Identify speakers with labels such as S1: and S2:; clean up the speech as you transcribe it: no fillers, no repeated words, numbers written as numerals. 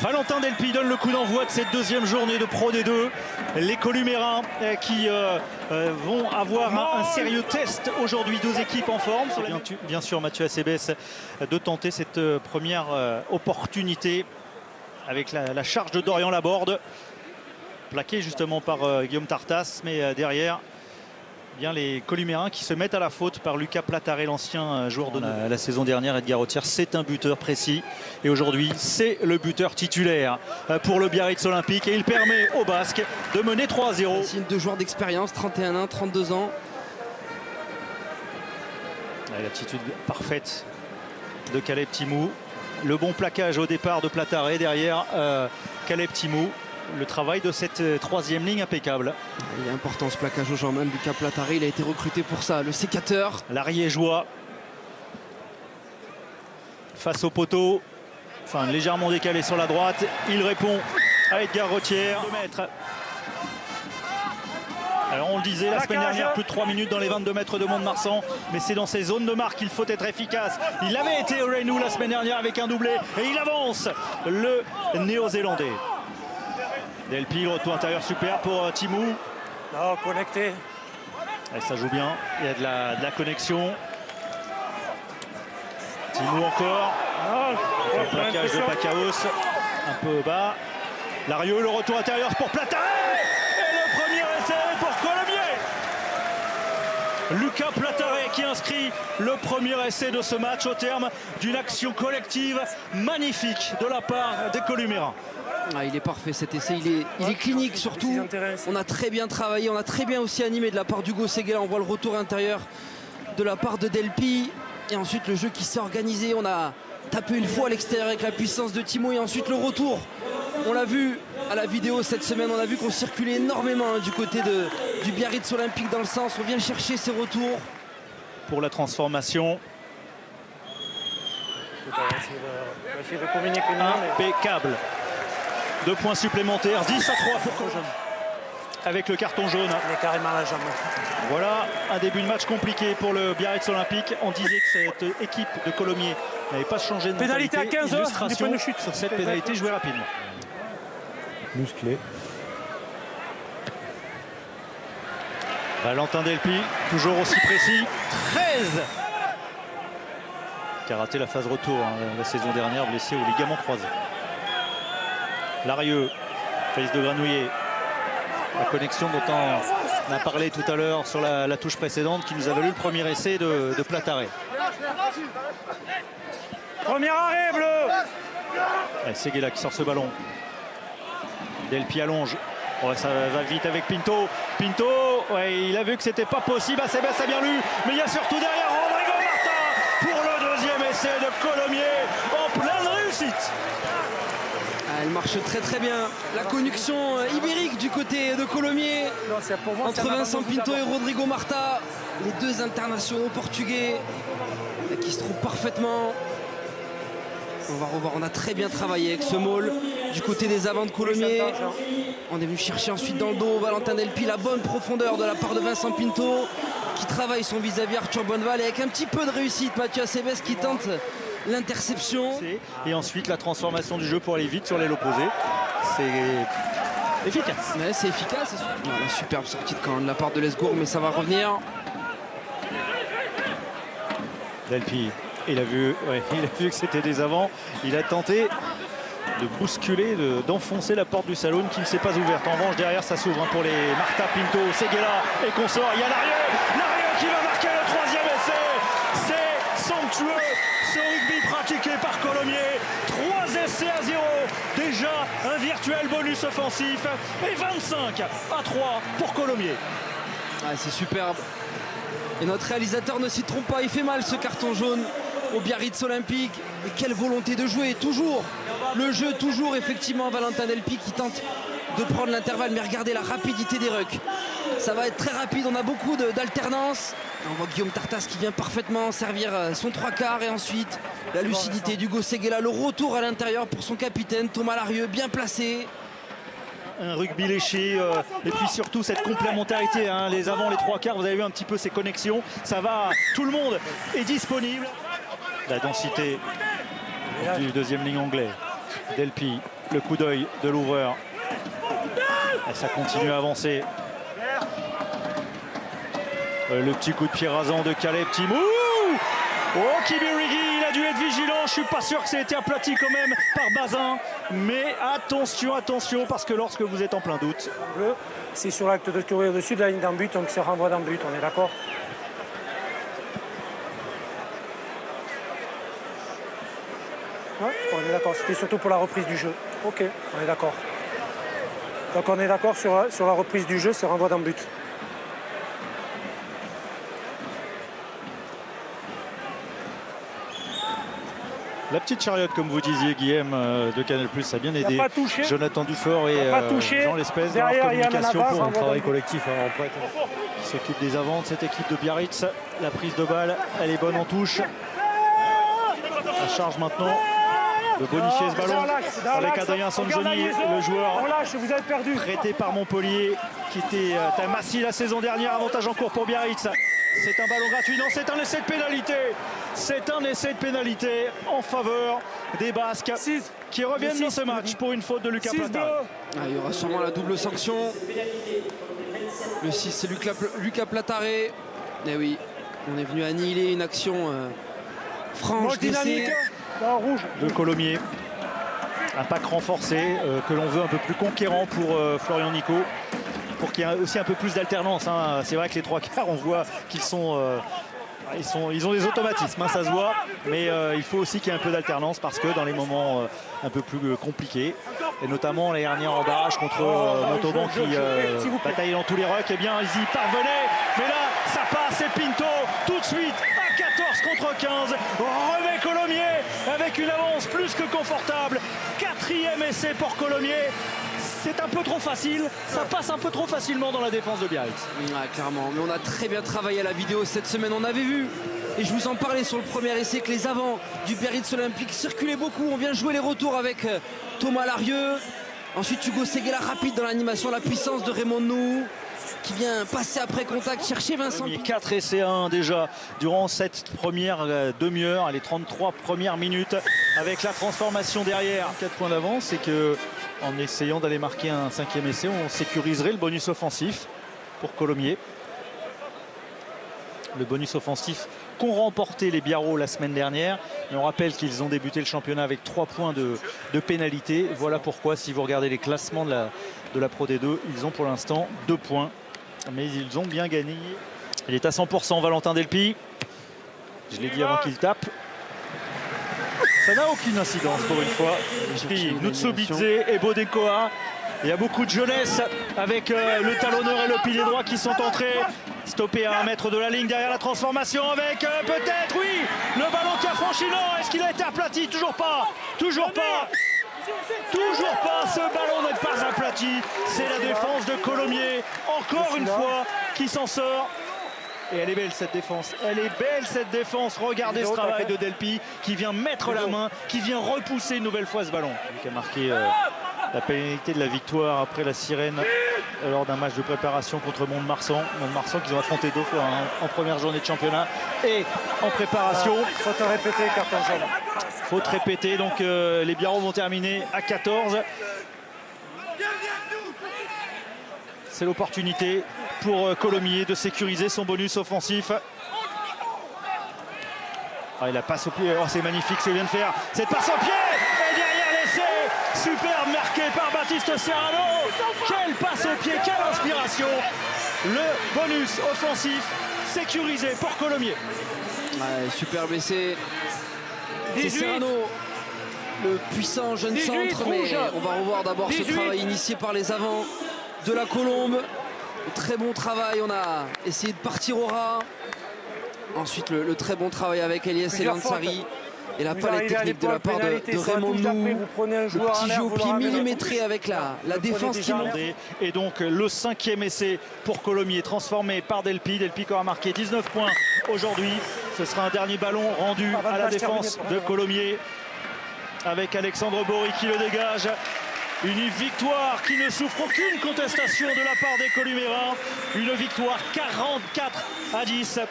S1: Valentin Delpy donne le coup d'envoi de cette deuxième journée de Pro D2. Les Columérins qui vont avoir un sérieux test aujourd'hui. Deux équipes en forme. Bien sûr, Mathieu Acebes de tenter cette première opportunité avec la charge de Dorian Laborde, plaqué justement par Guillaume Tartas, mais derrière, bien les Columérins qui se mettent à la faute par Lucas Plataré, l'ancien joueur de la saison dernière. Edgar Rotière, c'est un buteur précis et aujourd'hui c'est le buteur titulaire pour le Biarritz Olympique et il permet aux Basques de mener 3-0.
S2: Signe de joueurs d'expérience, 31 ans, 32 ans.
S1: L'attitude parfaite de Caleb Timou, le bon plaquage au départ de Plataré, derrière Caleb Timou. Le travail de cette troisième ligne impeccable.
S2: Il est important ce plaquage aux jambes, Lucas Plataré, il a été recruté pour ça, le sécateur.
S1: L'Ariégeois face au poteau, enfin légèrement décalé sur la droite, il répond à Edgar Rotière. Alors on le disait la semaine dernière, plus de 3 minutes dans les 22 mètres de Mont-de-Marsan, mais c'est dans ces zones de marque qu'il faut être efficace. Il avait été au Renou la semaine dernière avec un doublé et il avance, le Néo-Zélandais. Delpy, le retour intérieur super pour Timou.
S3: Non, connecté.
S1: Et ça joue bien, il y a de la connexion. Timou encore. Le plaquage de Pacaos, un peu bas. Larieux, le retour intérieur pour Plataré. Et le premier essai pour Colomiers. Lucas Plataré qui inscrit le premier essai de ce match au terme d'une action collective magnifique de la part des Columérins.
S2: Ah, il est parfait cet essai, il est clinique surtout. On a très bien travaillé, on a très bien aussi animé de la part d'Hugo Seguela. On voit le retour intérieur de la part de Delpy. Et ensuite le jeu qui s'est organisé. On a tapé une fois à l'extérieur avec la puissance de Timo. Et ensuite le retour. On l'a vu à la vidéo cette semaine. On a vu qu'on circulait énormément du côté du Biarritz Olympique dans le sens. On vient chercher ces retours.
S1: Pour la transformation.
S3: On va essayer de communiquer.
S1: Impeccable. 2 points supplémentaires, 10-3 pour Colomiers. Avec le carton jaune.
S3: Il est carrément à la jambe.
S1: Voilà un début de match compliqué pour le Biarritz Olympique. On disait que cette équipe de Colomiers n'avait pas changé de
S3: pénalité
S1: mentalité.
S3: à 15 heures,
S1: illustration
S3: de chute
S1: sur cette pénalité jouée rapidement.
S4: Musclé.
S1: Valentin Delpy, toujours aussi précis. 13 qui a raté la phase retour la saison dernière, blessé au ligament croisé. Larieux, Félix de Granouillet. La connexion dont on a parlé tout à l'heure sur la touche précédente qui nous a valu le premier essai de Plataré.
S3: Premier arrêt bleu.
S1: Seguela qui sort ce ballon. Delpy allonge. Ouais, ça va vite avec Pinto. Pinto, ouais, il a vu que c'était pas possible. Acebes a bien lu. Mais il y a surtout derrière Rodrigo Marta pour le deuxième essai de Colomiers en pleine réussite.
S2: Elle marche très très bien. La connexion ibérique du côté de Colomiers entre Vincent Pinto et Rodrigo Marta. Les deux internationaux portugais qui se trouvent parfaitement. On va revoir, on a très bien travaillé avec ce maul du côté des avants de Colomiers. On est venu chercher ensuite dans le dos Valentin Delpy, la bonne profondeur de la part de Vincent Pinto qui travaille son vis-à-vis Arthur Bonneval et avec un petit peu de réussite Mathieu Acebes qui tente l'interception.
S1: Et ensuite la transformation du jeu pour aller vite sur l'aile opposée. C'est efficace.
S2: Ouais, c'est efficace. La superbe sortie de camp de la part de Lesgourg, mais ça va revenir.
S1: Delpy, il a vu que c'était des avants. Il a tenté de bousculer, d'enfoncer la porte du saloon qui ne s'est pas ouverte. En revanche, derrière, ça s'ouvre pour les Marta, Pinto, Seguela et consorts. Il y a Larieux qui va marquer le troisième essai. C'est somptueux ce rugby pratiqué par Colomiers. 3 essais à 0. Déjà un virtuel bonus offensif. Et 25-3 pour Colomiers.
S2: Ah, c'est superbe. Et notre réalisateur ne s'y trompe pas. Il fait mal ce carton jaune au Biarritz Olympique. Et quelle volonté de jouer. Toujours le jeu, toujours effectivement Valentin Delpy qui tente de prendre l'intervalle. Mais regardez la rapidité des rucks. Ça va être très rapide. On a beaucoup d'alternance. On voit Guillaume Tartas qui vient parfaitement servir son 3/4. Et ensuite la lucidité d'Hugo Seguela. Le retour à l'intérieur pour son capitaine Thomas Larieux, bien placé.
S1: Un rugby léché et puis surtout cette complémentarité, hein, les avants, les 3/4, vous avez vu un petit peu ces connexions, ça va, tout le monde est disponible. La densité du deuxième ligne anglais. Delpy le coup d'œil de l'ouvreur. Et ça continue à avancer. Le petit coup de pied rasant de Caleb Timou. Oh, Kibirigi, il a dû être vigilant. Je suis pas sûr que ça ait été aplati quand même par Bazin. Mais attention, attention, parce que lorsque vous êtes en plein doute.
S3: Bleu, c'est sur l'acte de courir au-dessus de la ligne d'un but, donc c'est renvoi d'un but, on est d'accord? Ouais, on est d'accord, c'était surtout pour la reprise du jeu. Ok, on est d'accord. Donc on est d'accord sur la reprise du jeu, c'est renvoi d'un but.
S1: La petite chariote, comme vous disiez, Guillaume, de Canal+, a bien aidé
S3: Touché.
S1: Jonathan Dufort et Jean Lespèce dans leur communication pour
S4: un travail collectif en prête.
S1: qui s'occupe des avants de cette équipe de Biarritz. La prise de balle, elle est bonne en touche. La charge maintenant de bonifier ce ballon avec Adrien Sanzoni, le joueur prêté par Montpellier, qui était à Massy la saison dernière. Avantage en cours pour Biarritz. C'est un ballon gratuit. Non, c'est un essai de pénalité. C'est un essai de pénalité en faveur des Basques qui reviennent dans ce match pour une faute de Lucas Platare.
S2: Il y aura sûrement la double sanction. Le 6, c'est Lucas Platare. Eh oui, on est venu annihiler une action franche d'essai
S1: de Colomiers. Un pack renforcé que l'on veut un peu plus conquérant pour Florian Nico, pour qu'il y ait aussi un peu plus d'alternance. Hein. C'est vrai que les trois quarts, on voit qu'ils sont... Ils ont des automatismes, hein, ça se voit, mais il faut aussi qu'il y ait un peu d'alternance parce que dans les moments un peu plus compliqués, et notamment les dernières en barrage contre Montauban qui bataillait dans tous les rucks, eh bien ils y parvenaient, mais là ça passe et Pinto tout de suite à 14 contre 15, remet Colomiers avec une avance plus que confortable. 4e essai pour Colomiers. C'est un peu trop facile, ça passe un peu trop facilement dans la défense de Biarritz.
S2: Ouais, clairement, mais on a très bien travaillé à la vidéo cette semaine. On avait vu, et je vous en parlais sur le premier essai, que les avants du Biarritz Olympique circulaient beaucoup. On vient jouer les retours avec Thomas Larieux. Ensuite Hugo Seguela rapide dans l'animation, la puissance de Raymond Nou qui vient passer après contact, chercher Vincent.
S1: 4 essais 1 déjà durant cette première demi-heure, les 33 premières minutes, avec la transformation derrière. 4 points d'avance, c'est que en essayant d'aller marquer un 5e essai, on sécuriserait le bonus offensif pour Colomiers. Le bonus offensif qu'ont remporté les Biarros la semaine dernière. Et on rappelle qu'ils ont débuté le championnat avec 3 points de pénalité. Voilà pourquoi, si vous regardez les classements de la Pro D2, ils ont pour l'instant 2 points. Mais ils ont bien gagné. Il est à 100%, Valentin Delpy. Je l'ai dit avant qu'il tape. Ça n'a aucune incidence pour une fois. Nutsubidze et Bodekoa. Il y a beaucoup de jeunesse avec le talonneur et le pilier droit qui sont entrés. Stoppé à 1 mètre de la ligne derrière la transformation avec peut-être, oui, le ballon qui a franchi. Non, est-ce qu'il a été aplati? Toujours pas. Toujours pas. Toujours pas, ce ballon n'est pas aplati. C'est la défense de Colomiers, encore une fois, qui s'en sort. Et elle est belle cette défense, elle est belle cette défense. Regardez ce travail de Delpy qui vient mettre la main, qui vient repousser une nouvelle fois ce ballon. Qui a marqué la pénalité de la victoire après la sirène lors d'un match de préparation contre Mont-de-Marsan. Mont-de-Marsan qu'ils ont affronté 2 fois en première journée de championnat et en préparation.
S3: Faute répétée, carton jaune.
S1: Faute répétée, donc les Biarros vont terminer à 14. C'est l'opportunité pour Colomiers de sécuriser son bonus offensif. Ah, il la passe au pied, oh, c'est magnifique ce qu'il vient de faire. Cette passe au pied et derrière l'essai, superbe marqué par Baptiste Serrano. Quelle passe au pied, quelle inspiration. Le bonus offensif sécurisé pour Colomiers.
S2: Ouais, superbe essai. C'est Serrano, le puissant jeune centre, mais on va revoir d'abord ce travail initié par les avants de la Colombe. Très bon travail, on a essayé de partir au ras. Ensuite le très bon travail avec Elias Elansari et la palette technique de la part de Raymond Nou. Le petit jeu au pied millimétré avec la défense qui monte.
S1: Et donc le 5e essai pour Colomiers transformé par Delpy. Delpy qui aura marqué 19 points aujourd'hui. Ce sera un dernier ballon rendu à la défense de Colomiers avec Alexandre Bory qui le dégage. Une victoire qui ne souffre aucune contestation de la part des Columérains. Une victoire 44-10.